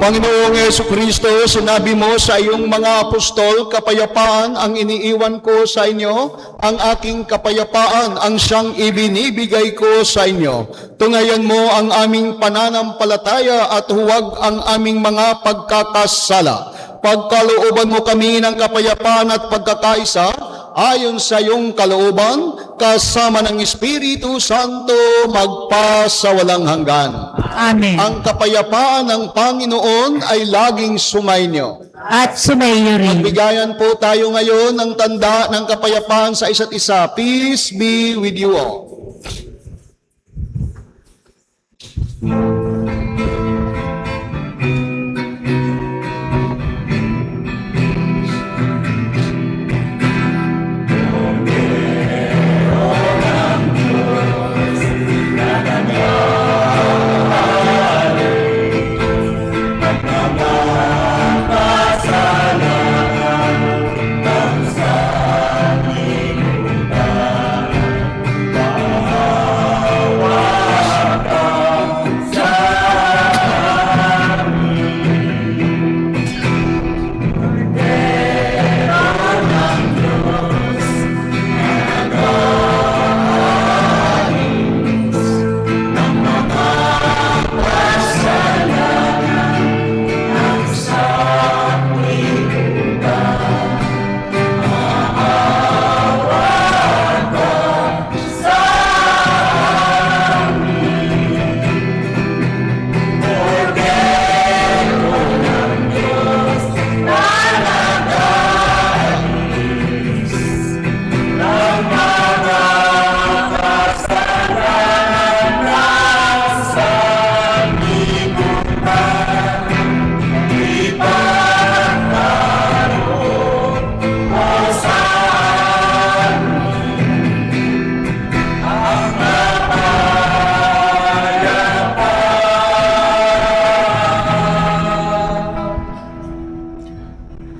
Panginoong Jesucristo, sinabi mo sa iyong mga apostol, kapayapaan ang iniiwan ko sa inyo, ang aking kapayapaan ang siyang ibinibigay ko sa inyo. Tungayan mo ang aming pananampalataya at huwag ang aming mga pagkakasala. Pagkalooban mo kami ng kapayapaan at pagkakaisa, ayon sa iyong kalooban, kasama ng Espiritu Santo, magpasawalang hanggan. Amen. Ang kapayapaan ng Panginoon ay laging sumainyo. At sumayo rin. Bigayan po tayo ngayon ng tanda ng kapayapaan sa isa't isa. Peace be with you all.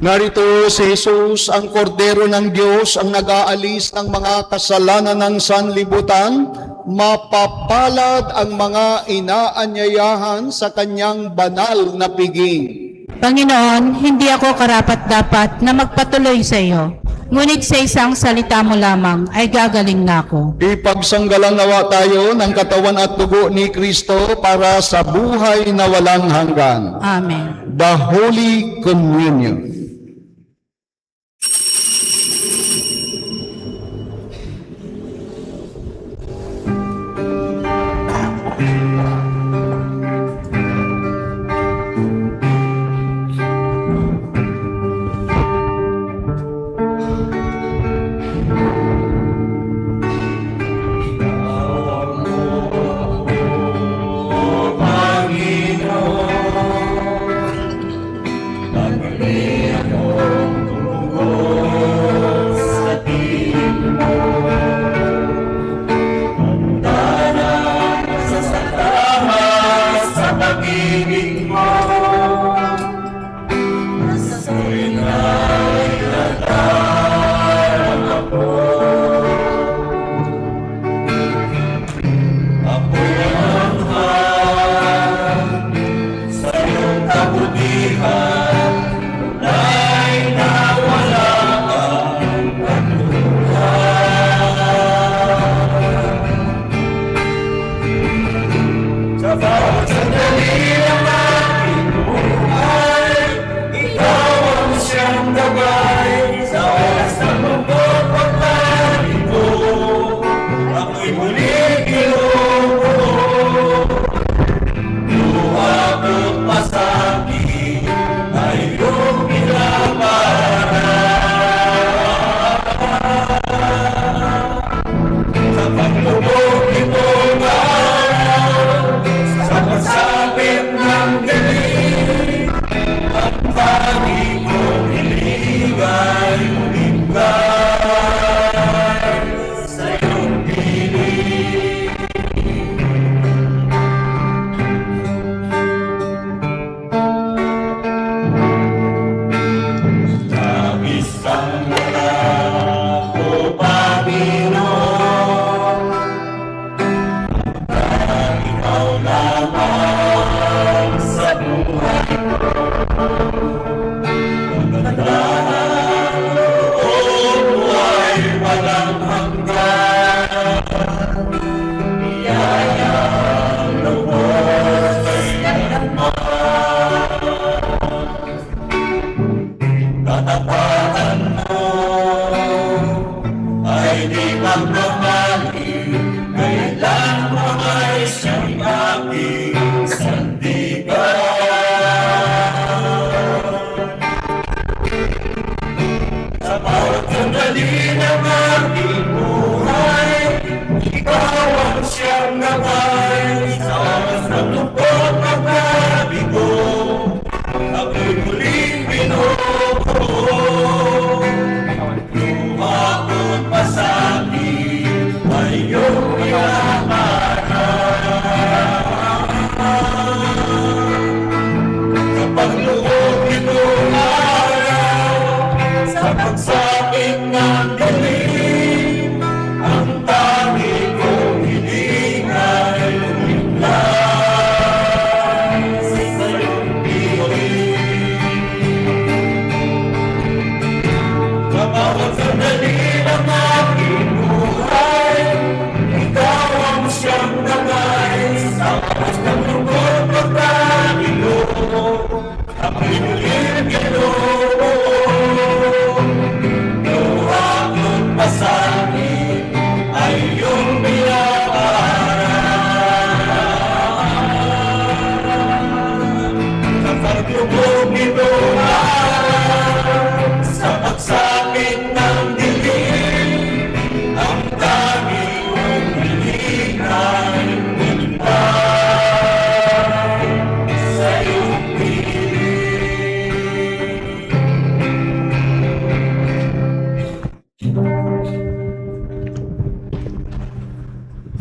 Narito si Jesus, ang kordero ng Diyos, ang nag-aalis ng mga kasalanan ng sanlibutan. Mapapalad ang mga inaanyayahan sa kanyang banal na piging. Panginoon, hindi ako karapat-dapat na magpatuloy sa iyo. Ngunit sa isang salita mo lamang ay gagaling na ako. Ipagsanggalang nawa tayo ng katawan at dugo ni Kristo para sa buhay na walang hanggan. Amen. The Holy Communion.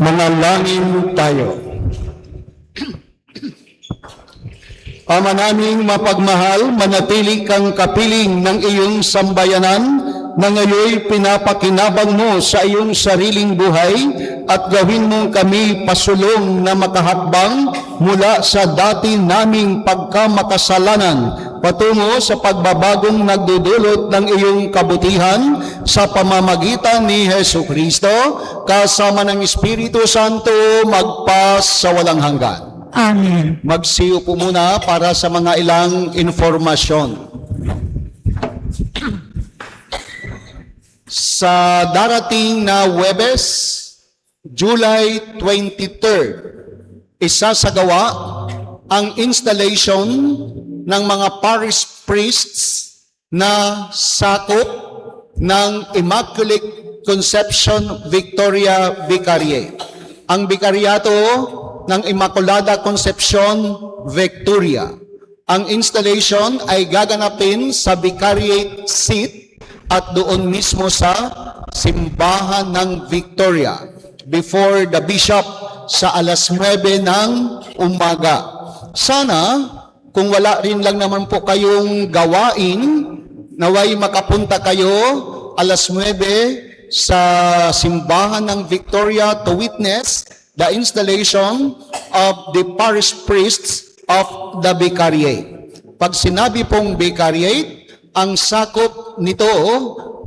Manalangin tayo. Ama naming mapagmahal, manatili kang kapiling ng iyong sambayanan na ngayon pinapakinabang mo sa iyong sariling buhay at gawin mong kami pasulong na makahakbang mula sa dati naming pagkamakasalanan patungo sa pagbabagong nagdudulot ng iyong kabutihan sa pamamagitan ni Hesu Kristo kasama ng Espiritu Santo magpas sa walang hanggan. Amen. Magsiyo po muna para sa mga ilang informasyon. Sa darating na Huwebes, July 23rd, isasagawa ang installation ng mga parish priests na sakop ng Immaculate Conception Victoria Vicariate. Ang Vicariato ng Immaculada Concepcion Victoria. Ang installation ay gaganapin sa Vicariate Seat at doon mismo sa Simbahan ng Victoria before the Bishop sa alas 9 ng umaga. Sana, kung wala rin lang naman po kayong gawain, naway makapunta kayo alas 9 sa Simbahan ng Victoria to witness the installation of the parish priests of the Vicariate. Pag sinabi pong Vicariate, ang sakop nito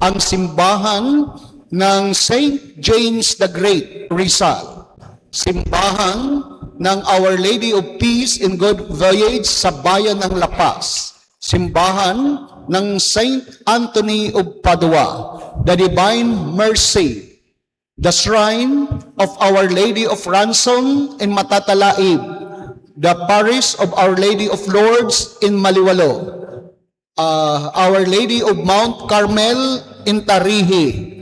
ang simbahan ng St. James the Great, Rizal. Simbahan ng Our Lady of Peace in Good Voyage sa bayan ng La Paz, simbahan ng Saint Anthony of Padua, the Divine Mercy, the Shrine of Our Lady of Ransom in Matatalaib, the Parish of Our Lady of Lourdes in Maliwalo, Our Lady of Mount Carmel in Tarihi.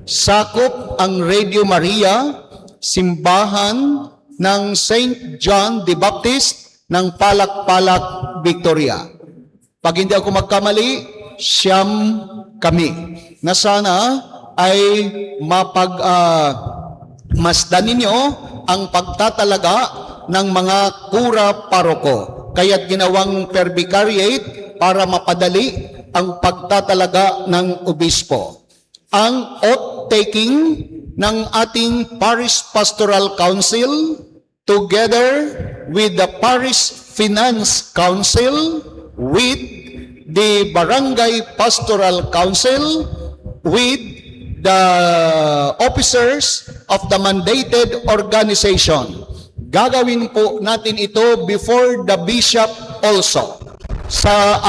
Sakop ang Radio Maria, simbahan ng Saint John the Baptist ng Palak-Palak, Victoria. Pag hindi ako magkamali, 9 kami na sana ay masdan ninyo ang pagtatalaga ng mga kura paroko. Kaya't ginawang perbicariate para mapadali ang pagtatalaga ng obispo. Ang oath-taking ng ating Parish Pastoral Council together with the Parish Finance Council, with the Barangay Pastoral Council, with the officers of the mandated organization. Gagawin po natin ito before the bishop also sa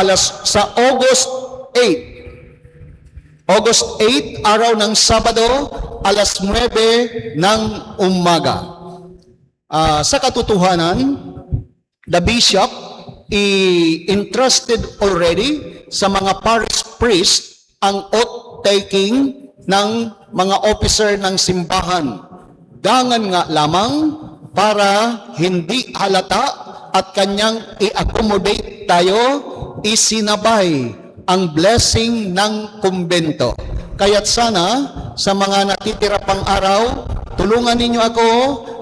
August 8. August 8, araw ng Sabado, alas 9 ng umaga. Sa katotohanan, the bishop entrusted already sa mga parish priest ang oath-taking ng mga officer ng simbahan. Dangan nga lamang para hindi halata at kanyang i-accommodate tayo, isinabay ang blessing ng kumbento. Kaya't sana sa mga natitira pang araw, tulungan ninyo ako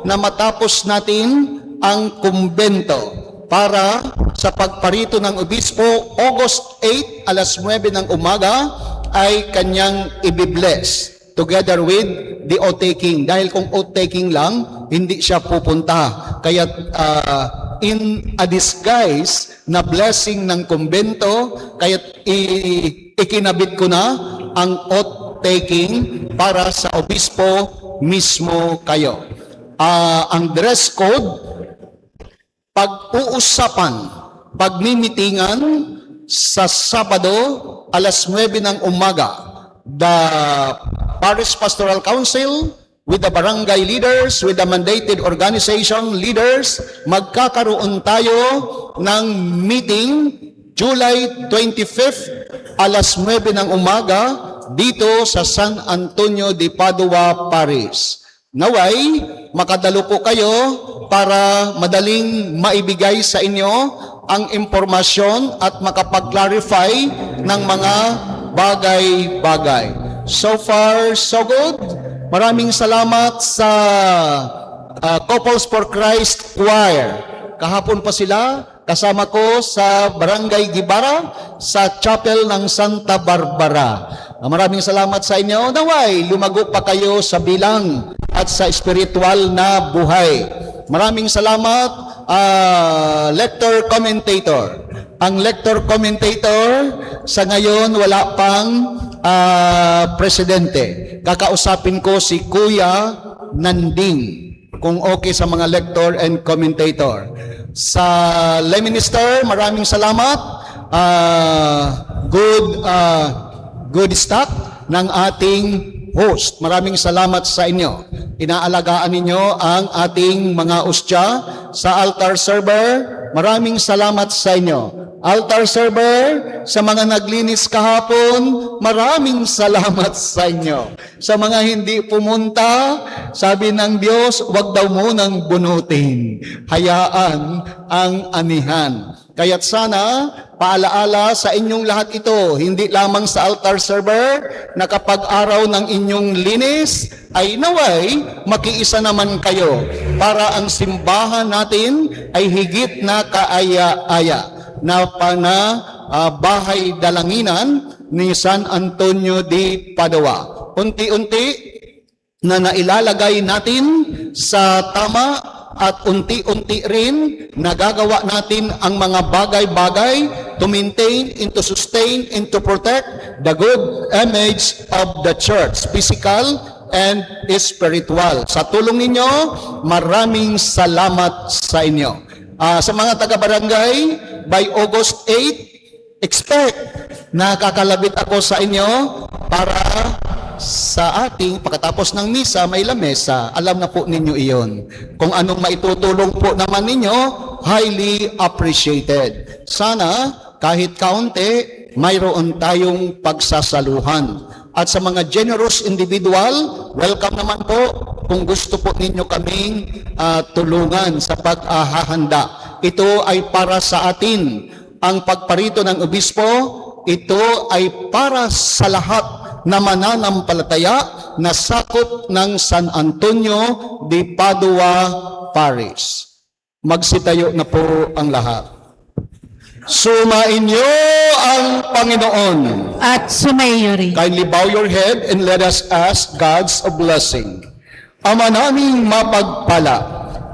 na matapos natin ang kumbento para sa pagparito ng obispo, August 8, alas 9 ng umaga, ay kanyang ibibless together with the oath-taking. Dahil kung oath-taking lang, hindi siya pupunta. Kaya't in a disguise na blessing ng kumbento, kaya't ikinabit ko na ang oath-taking para sa obispo mismo kayo. Ang dress code, pag-uusapan, pagmimitingan sa Sabado, alas 9 ng umaga, the Parish Pastoral Council, with the barangay leaders, with the mandated organization leaders, magkakaroon tayo ng meeting July 25th, alas 9 ng umaga, dito sa San Antonio de Padua Parish. Naway, makadalo po kayo para madaling maibigay sa inyo ang impormasyon at makapag-clarify ng mga bagay-bagay. So far, so good. Maraming salamat sa Couples for Christ Choir. Kahapon pa sila, kasama ko sa Barangay Gibara, sa Chapel ng Santa Barbara. Maraming salamat sa inyo. Naway, lumago pa kayo sa bilang at sa spiritual na buhay. Maraming salamat, lector commentator. Ang lector commentator, sa ngayon wala pang presidente. Kakausapin ko si Kuya Nanding, kung okay sa mga lector and commentator. Sa lay minister, maraming salamat. Good stock ng ating host. Maraming salamat sa inyo. Inaalagaan ninyo ang ating mga ustya sa altar server. Maraming salamat sa inyo. Altar server, sa mga naglinis kahapon, maraming salamat sa inyo. Sa mga hindi pumunta, sabi ng Diyos, wag daw munang bunutin. Hayaan ang anihan. Kaya't sana, paalaala sa inyong lahat ito, hindi lamang sa altar server, na kapag araw ng inyong linis, ay naway, makiisa naman kayo para ang simbahan natin ay higit na kaaya-aya na bahay dalanginan ni San Antonio de Padua. Unti-unti na nailalagay natin sa tama at unti-unti rin nagagawa natin ang mga bagay-bagay to maintain and to sustain and to protect the good image of the church, physical and spiritual. Sa tulong ninyo, maraming salamat sa inyo. Sa mga taga-barangay, by August 8, expect na kakalabit ako sa inyo para sa ating pagkatapos ng misa may lamesa. Alam na po ninyo iyon. Kung anong maitutulong po naman ninyo, highly appreciated. Sana kahit kaunti, mayroon tayong pagsasaluhan. At sa mga generous individual, welcome naman po kung gusto po ninyo kaming tulungan sa paghahanda. Ito ay para sa atin. Ang pagparito ng obispo, ito ay para sa lahat na mananampalataya na sakop ng San Antonio de Padua Parish. Magsitayo na po ang lahat. Sumainyo ang Panginoon. At sumayo rin. Kindly bow your head and let us ask God's blessing. Ama naming mapagpala,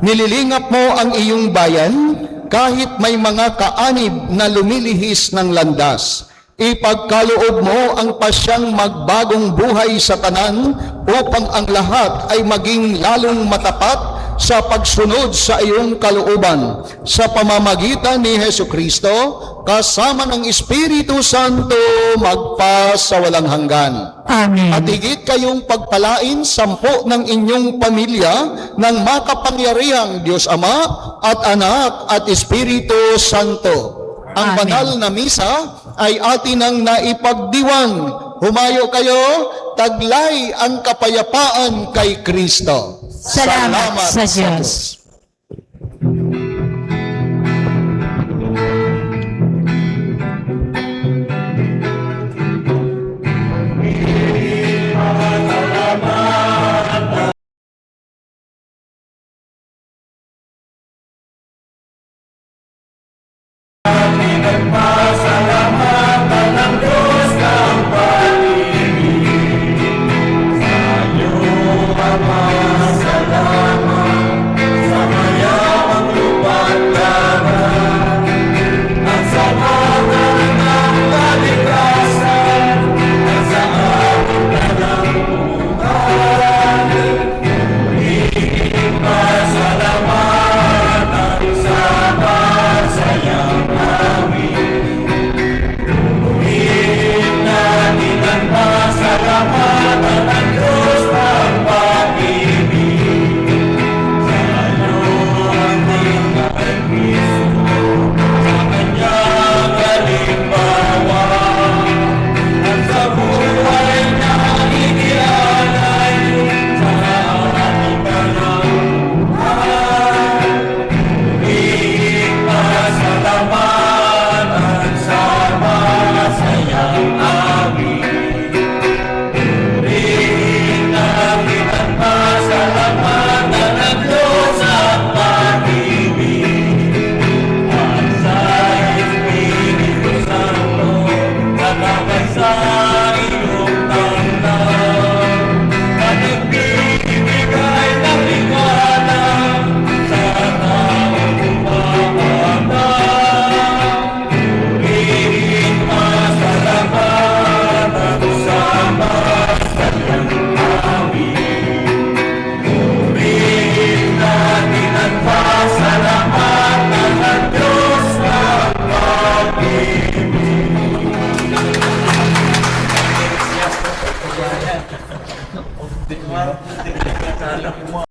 nililingap mo ang iyong bayan kahit may mga kaanib na lumilihis ng landas. Ipagkaloob mo ang pasyang magbagong buhay sa tanan upang ang lahat ay maging lalong matapat sa pagsunod sa iyong kalooban sa pamamagitan ni Hesukristo kasama ng Espiritu Santo magpa sa walang hanggan. Amen. At higit kayong pagpalain 10 ng inyong pamilya ng makapangyarihang Diyos Ama at Anak at Espiritu Santo. Ang Amen. banal na misa ay atin ang naipagdiwang. Humayo kayo, taglay ang kapayapaan kay Kristo. Salamat sa Diyos.